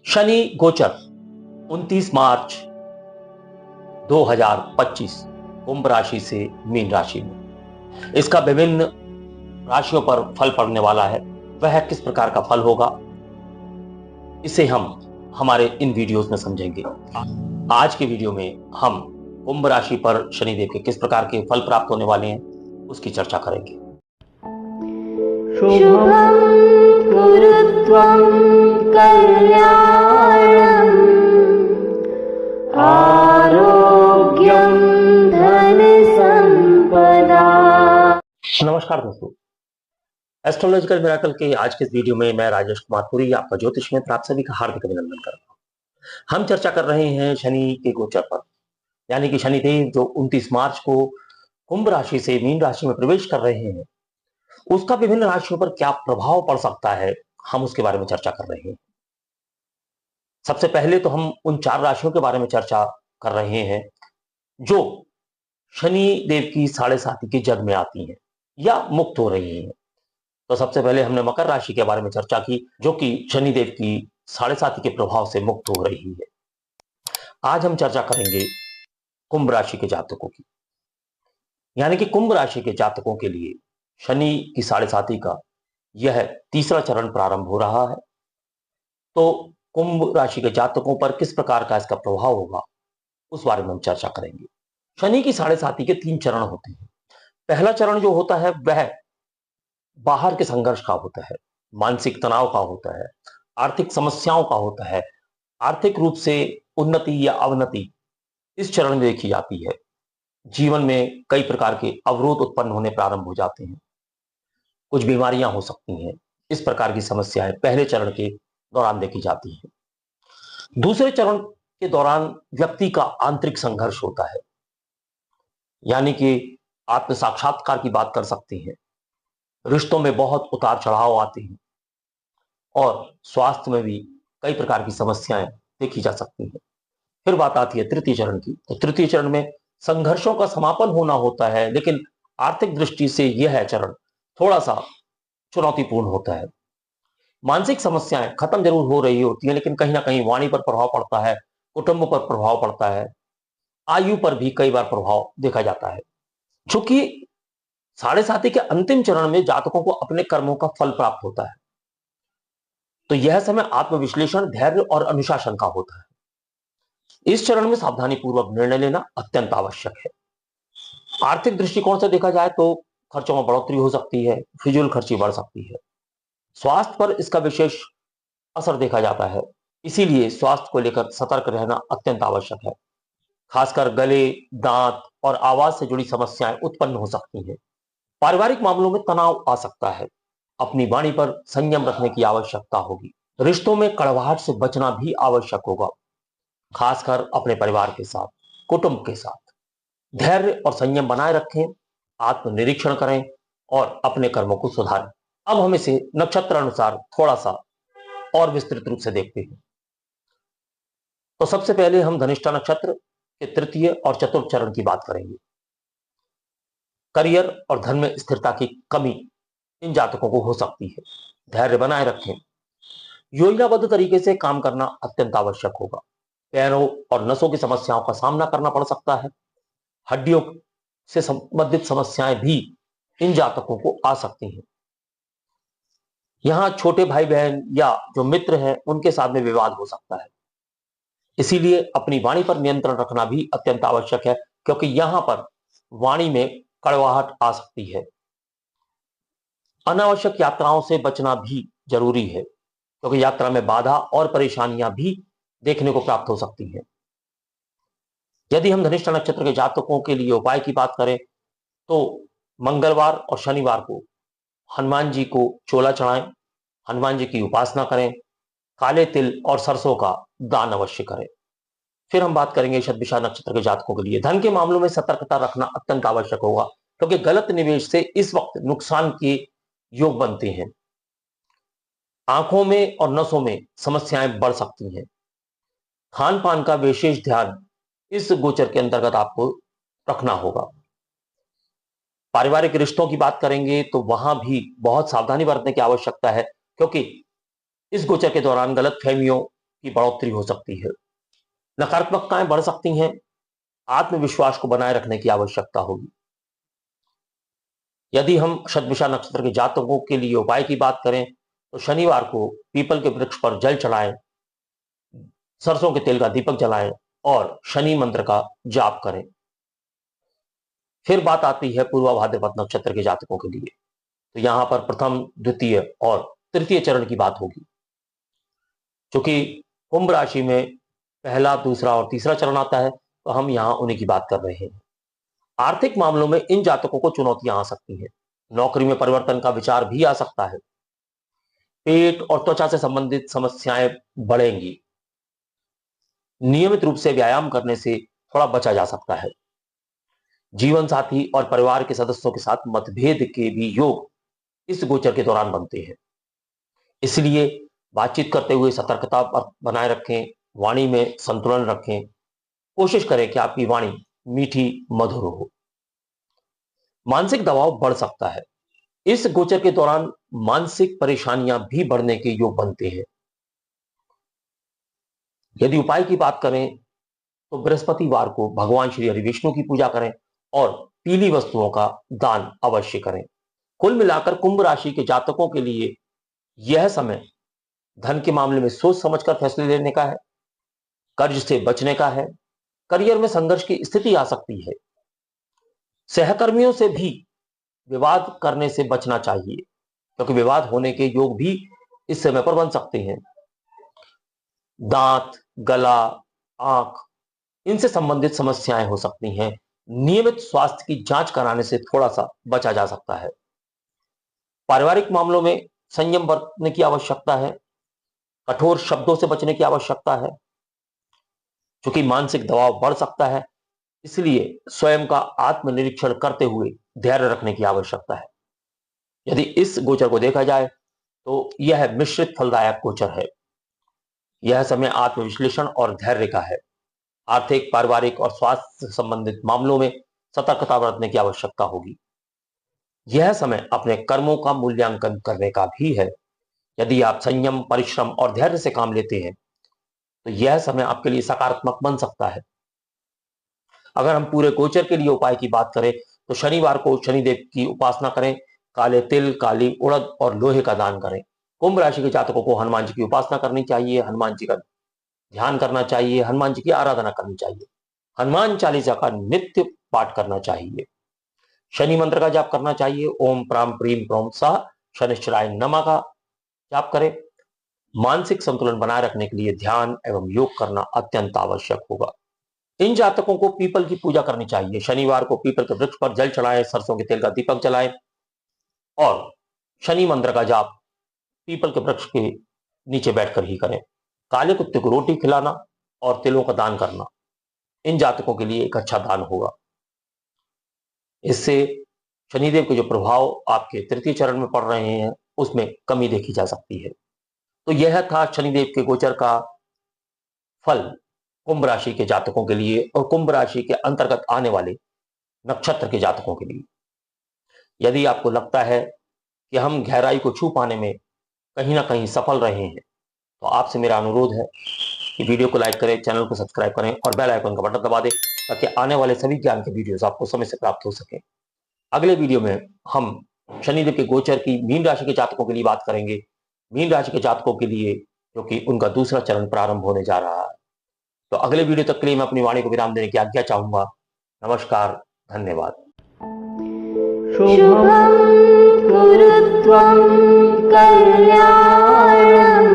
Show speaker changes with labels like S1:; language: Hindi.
S1: शनि गोचर 29 मार्च 2025 कुंभ राशि से मीन राशि में इसका विभिन्न राशियों पर फल पड़ने वाला है। वह किस प्रकार का फल होगा, इसे हम हमारे इन वीडियोस में समझेंगे। आज के वीडियो में हम कुंभ राशि पर शनिदेव के किस प्रकार के फल प्राप्त होने वाले हैं उसकी चर्चा करेंगे।
S2: शुभं कुरुत्वं कल्याणं आरोग्यं धन संपदा।
S1: नमस्कार दोस्तों, एस्ट्रोलॉजिकल मिरेकल के आज के इस वीडियो में मैं राजेश कुमार पुरी आपका ज्योतिष मित्र आप सभी का हार्दिक अभिनंदन करता हूं। हम चर्चा कर रहे हैं शनि के गोचर पर, यानी कि शनिदेव जो 29 मार्च को कुंभ राशि से मीन राशि में प्रवेश कर रहे हैं, उसका विभिन्न राशियों पर क्या प्रभाव पड़ सकता है, हम उसके बारे में चर्चा कर रहे हैं। सबसे पहले तो हम उन 4 राशियों के बारे में चर्चा कर रहे हैं जो शनि देव की साढ़े साथी के जग में आती हैं या मुक्त हो रही हैं। तो सबसे पहले हमने मकर राशि के बारे में चर्चा की, जो कि शनि देव की साढ़े साथी के प्रभाव से मुक्त हो रही है। आज हम चर्चा करेंगे कुंभ राशि के जातकों की, यानी कि कुंभ राशि के जातकों के लिए शनि की साढ़े साथी का यह तीसरा चरण प्रारंभ हो रहा है। तो कुंभ राशि के जातकों पर किस प्रकार का इसका प्रभाव होगा उस बारे में हम चर्चा करेंगे। शनि की साढ़े साथी के 3 चरण होते हैं। पहला चरण जो होता है वह बाहर के संघर्ष का होता है, मानसिक तनाव का होता है, आर्थिक समस्याओं का होता है। आर्थिक रूप से उन्नति या अवनति इस चरण में देखी जाती है। जीवन में कई प्रकार के अवरोध उत्पन्न होने प्रारंभ हो जाते हैं, कुछ बीमारियां हो सकती हैं। इस प्रकार की समस्याएं पहले चरण के दौरान देखी जाती हैं। दूसरे चरण के दौरान व्यक्ति का आंतरिक संघर्ष होता है, यानी कि आत्म साक्षात्कार की बात कर सकते हैं। रिश्तों में बहुत उतार चढ़ाव आते हैं और स्वास्थ्य में भी कई प्रकार की समस्याएं देखी जा सकती हैं। फिर बात आती है तृतीय चरण की। तो तृतीय चरण में संघर्षों का समापन होना होता है, लेकिन आर्थिक दृष्टि से यह चरण थोड़ा सा चुनौतीपूर्ण होता है। मानसिक समस्याएं खत्म जरूर हो रही होती हैं, लेकिन कहीं ना कहीं वाणी पर प्रभाव पड़ता है, कुटुंब पर प्रभाव पड़ता है, आयु पर भी कई बार प्रभाव देखा जाता है। चूंकि साढ़े साथी के अंतिम चरण में जातकों को अपने कर्मों का फल प्राप्त होता है, तो यह समय आत्मविश्लेषण, धैर्य और अनुशासन का होता है। इस चरण में सावधानी पूर्वक निर्णय लेना अत्यंत आवश्यक है। आर्थिक दृष्टिकोण से देखा जाए तो खर्चों में बढ़ोतरी हो सकती है, फिजूल खर्ची बढ़ सकती है। स्वास्थ्य पर इसका विशेष असर देखा जाता है, इसीलिए स्वास्थ्य को लेकर सतर्क रहना अत्यंत आवश्यक है। खासकर गले, दांत और आवाज से जुड़ी समस्याएं उत्पन्न हो सकती हैं। पारिवारिक मामलों में तनाव आ सकता है। अपनी वाणी पर संयम रखने की आवश्यकता होगी। रिश्तों में कड़वाहट से बचना भी आवश्यक होगा, खासकर अपने परिवार के साथ, कुटुंब के साथ। धैर्य और संयम बनाए रखें, आत्मनिरीक्षण करें और अपने कर्मों को सुधारें। अब हम इसे नक्षत्र अनुसार थोड़ा सा और विस्तृत रूप से देखते हैं। तो सबसे पहले हम धनिष्ठा नक्षत्र के तृतीय और चतुर्थ चरण की बात करेंगे। करियर और धन में स्थिरता की कमी इन जातकों को हो सकती है। धैर्य बनाए रखें। योजनाबद्ध तरीके से काम करना अत्यंत आवश्यक होगा। पैरों और नसों की समस्याओं का सामना करना पड़ सकता है। हड्डियों से संबंधित समस्याएं भी इन जातकों को आ सकती हैं। यहां छोटे भाई बहन या जो मित्र हैं उनके साथ में विवाद हो सकता है, इसीलिए अपनी वाणी पर नियंत्रण रखना भी अत्यंत आवश्यक है, क्योंकि यहां पर वाणी में कड़वाहट आ सकती है। अनावश्यक यात्राओं से बचना भी जरूरी है, क्योंकि यात्रा में बाधा और परेशानियां भी देखने को प्राप्त हो सकती हैं। यदि हम धनिष्ठा नक्षत्र के जातकों के लिए उपाय की बात करें तो मंगलवार और शनिवार को हनुमान जी को चोला चढ़ाएं, हनुमान जी की उपासना करें, काले तिल और सरसों का दान अवश्य करें। फिर हम बात करेंगे शतभिषा नक्षत्र के जातकों के लिए। धन के मामलों में सतर्कता रखना अत्यंत आवश्यक होगा, क्योंकि गलत निवेश से इस वक्त नुकसान के योग बनते हैं। आंखों में और नसों में समस्याएं बढ़ सकती हैं। खान पान का विशेष ध्यान इस गोचर के अंतर्गत आपको रखना होगा। पारिवारिक रिश्तों की बात करेंगे तो वहां भी बहुत सावधानी बरतने की आवश्यकता है, क्योंकि इस गोचर के दौरान गलत फहमियों की बढ़ोतरी हो सकती है, नकारात्मकताएं बढ़ सकती हैं, आत्मविश्वास को बनाए रखने की आवश्यकता होगी। यदि हम शतभिषा नक्षत्र के जातकों के लिए उपाय की बात करें तो शनिवार को पीपल के वृक्ष पर जल चढ़ाएं, सरसों के तेल का दीपक जलाएं और शनि मंत्र का जाप करें। फिर बात आती है पूर्वा भाद्रपद नक्षत्र के जातकों के लिए, तो यहां पर प्रथम, द्वितीय और तृतीय चरण की बात होगी। क्योंकि कुंभ राशि में पहला, दूसरा और तीसरा चरण आता है, तो हम यहां उन्हीं की बात कर रहे हैं। आर्थिक मामलों में इन जातकों को चुनौतियां आ सकती हैं, नौकरी में परिवर्तन का विचार भी आ सकता है, पेट और त्वचा से संबंधित समस्याएं बढ़ेंगी, नियमित रूप से व्यायाम करने से थोड़ा बचा जा सकता है। जीवन साथी और परिवार के सदस्यों के साथ मतभेद के भी योग इस गोचर के दौरान बनते हैं, इसलिए बातचीत करते हुए सतर्कता बनाए रखें, वाणी में संतुलन रखें, कोशिश करें कि आपकी वाणी मीठी मधुर हो। मानसिक दबाव बढ़ सकता है, इस गोचर के दौरान मानसिक परेशानियां भी बढ़ने के योग बनते हैं। यदि उपाय की बात करें तो बृहस्पतिवार को भगवान श्री हरि विष्णु की पूजा करें और पीली वस्तुओं का दान अवश्य करें। कुल मिलाकर कुंभ राशि के जातकों के लिए यह समय धन के मामले में सोच समझकर फैसले लेने का है, कर्ज से बचने का है, करियर में संघर्ष की स्थिति आ सकती है, सहकर्मियों से भी विवाद करने से बचना चाहिए, क्योंकि विवाद होने के योग भी इस समय पर बन सकते हैं। दांत, गला, आंख, इनसे संबंधित समस्याएं हो सकती हैं, नियमित स्वास्थ्य की जांच कराने से थोड़ा सा बचा जा सकता है। पारिवारिक मामलों में संयम बरतने की आवश्यकता है, कठोर शब्दों से बचने की आवश्यकता है, क्योंकि मानसिक दबाव बढ़ सकता है, इसलिए स्वयं का आत्मनिरीक्षण करते हुए धैर्य रखने की आवश्यकता है। यदि इस गोचर को देखा जाए तो यह मिश्रित फलदायक गोचर है। यह समय आत्मविश्लेषण और धैर्य का है। आर्थिक, पारिवारिक और स्वास्थ्य से संबंधित मामलों में सतर्कता बरतने की आवश्यकता होगी। यह समय अपने कर्मों का मूल्यांकन करने का भी है। यदि आप संयम, परिश्रम और धैर्य से काम लेते हैं तो यह समय आपके लिए सकारात्मक बन सकता है। अगर हम पूरे गोचर के लिए उपाय की बात करें तो शनिवार को शनिदेव की उपासना करें, काले तिल, काली उड़द और लोहे का दान करें। कुंभ राशि के जातकों को हनुमान जी की उपासना करनी चाहिए, हनुमान जी का ध्यान करना चाहिए, हनुमान जी की आराधना करनी चाहिए, हनुमान चालीसा का नित्य पाठ करना चाहिए, शनि मंत्र का जाप करना चाहिए, ओम प्राम प्रीम प्रोम सा शनिश्चराय नमः का जाप करें। मानसिक संतुलन बनाए रखने के लिए ध्यान एवं योग करना अत्यंत आवश्यक होगा। इन जातकों को पीपल की पूजा करनी चाहिए। शनिवार को पीपल के वृक्ष पर जल चढ़ाएं, सरसों के तेल का दीपक जलाएं और शनि मंत्र का जाप पीपल के वृक्ष के नीचे बैठकर ही करें। काले कुत्ते को रोटी खिलाना और तिलों का दान करना इन जातकों के लिए एक अच्छा दान होगा। इससे शनिदेव के जो प्रभाव आपके तृतीय चरण में पड़ रहे हैं उसमें कमी देखी जा सकती है। तो यह था शनिदेव के गोचर का फल कुंभ राशि के जातकों के लिए और कुंभ राशि के अंतर्गत आने वाले नक्षत्र के जातकों के लिए। यदि आपको लगता है कि हम गहराई को छू पाने में कहीं ना कहीं सफल रहे हैं तो आपसे मेरा अनुरोध है कि वीडियो को लाइक करें, चैनल को सब्सक्राइब करें और बेल आइकन का बटन दबा दें ताकि आने वाले सभी ज्ञान के वीडियोस आपको समय से प्राप्त हो सके। अगले वीडियो में हम शनिदेव के गोचर की मीन राशि के जातकों के लिए बात करेंगे। मीन राशि के जातकों के लिए क्योंकि उनका दूसरा चरण प्रारंभ होने जा रहा है। तो अगले वीडियो तक के लिए मैं अपनी वाणी को विराम देने की आज्ञा चाहूंगा। नमस्कार, धन्यवाद।
S2: शुभं कुरुत्वं कल्याणम्